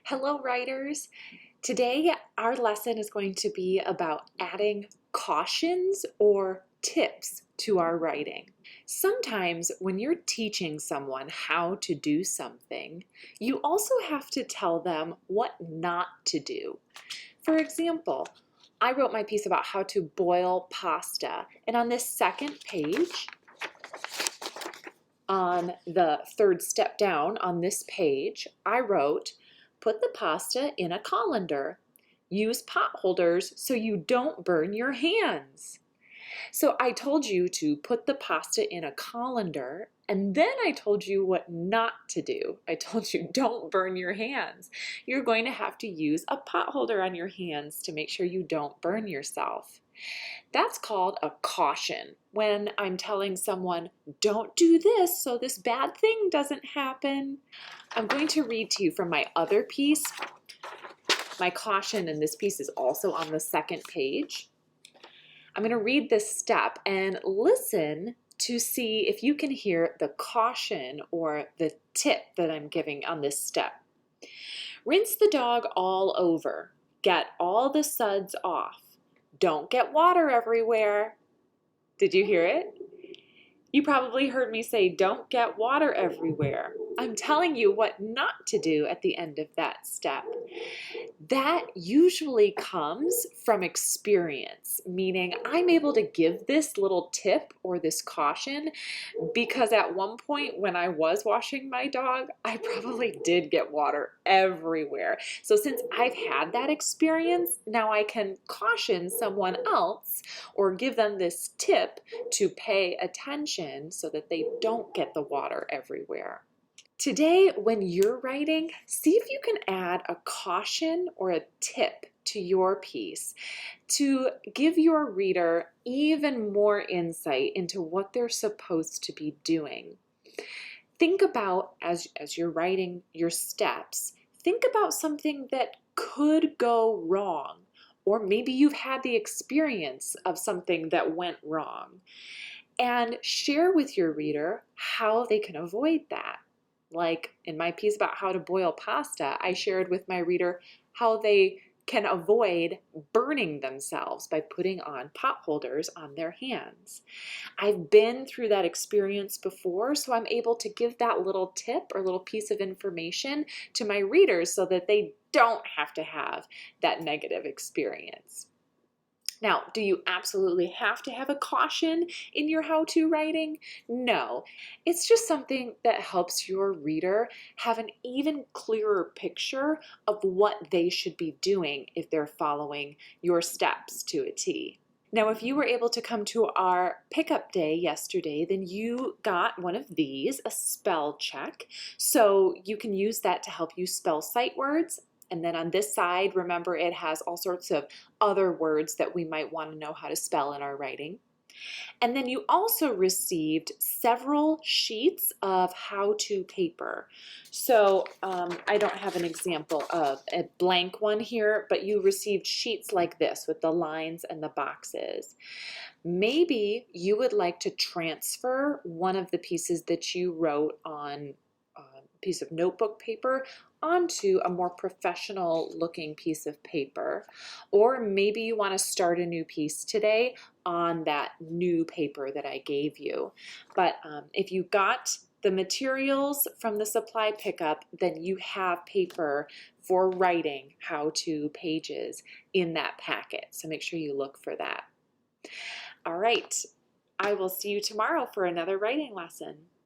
Hello, writers. Today, our lesson is going to be about adding cautions or tips to our writing. Sometimes, when you're teaching someone how to do something, you also have to tell them what not to do. For example, I wrote my piece about how to boil pasta, and on this second page, on the third step down on this page, I wrote, put the pasta in a colander. Use pot holders so you don't burn your hands. So I told you to put the pasta in a colander, and then I told you what not to do. I told you don't burn your hands. You're going to have to use a pot holder on your hands to make sure you don't burn yourself. That's called a caution. When I'm telling someone, don't do this so this bad thing doesn't happen. I'm going to read to you from my other piece. My caution in this piece is also on the second page. I'm going to read this step and listen to see if you can hear the caution or the tip that I'm giving on this step. Rinse the dog all over. Get all the suds off. Don't get water everywhere. Did you hear it? You probably heard me say, don't get water everywhere. I'm telling you what not to do at the end of that step. That usually comes from experience, meaning I'm able to give this little tip or this caution because at one point when I was washing my dog, I probably did get water everywhere. So since I've had that experience, now I can caution someone else or give them this tip to pay attention so that they don't get the water everywhere. Today, when you're writing, see if you can add a caution or a tip to your piece to give your reader even more insight into what they're supposed to be doing. Think about, as you're writing your steps, think about something that could go wrong, or maybe you've had the experience of something that went wrong, and share with your reader how they can avoid that. Like in my piece about how to boil pasta, I shared with my reader how they can avoid burning themselves by putting on pot holders on their hands. I've been through that experience before, so I'm able to give that little tip or little piece of information to my readers so that they don't have to have that negative experience. Now, do you absolutely have to have a caution in your how-to writing? No, it's just something that helps your reader have an even clearer picture of what they should be doing if they're following your steps to a T. Now, if you were able to come to our pickup day yesterday, then you got one of these, a spell check. So you can use that to help you spell sight words. And then on this side, remember it has all sorts of other words that we might want to know how to spell in our writing. And then you also received several sheets of how-to paper. So I don't have an example of a blank one here, but you received sheets like this with the lines and the boxes. Maybe you would like to transfer one of the pieces that you wrote on a piece of notebook paper onto a more professional looking piece of paper. Or maybe you want to start a new piece today on that new paper that I gave you. But if you got the materials from the supply pickup, then you have paper for writing how-to pages in that packet. So make sure you look for that. All right, I will see you tomorrow for another writing lesson.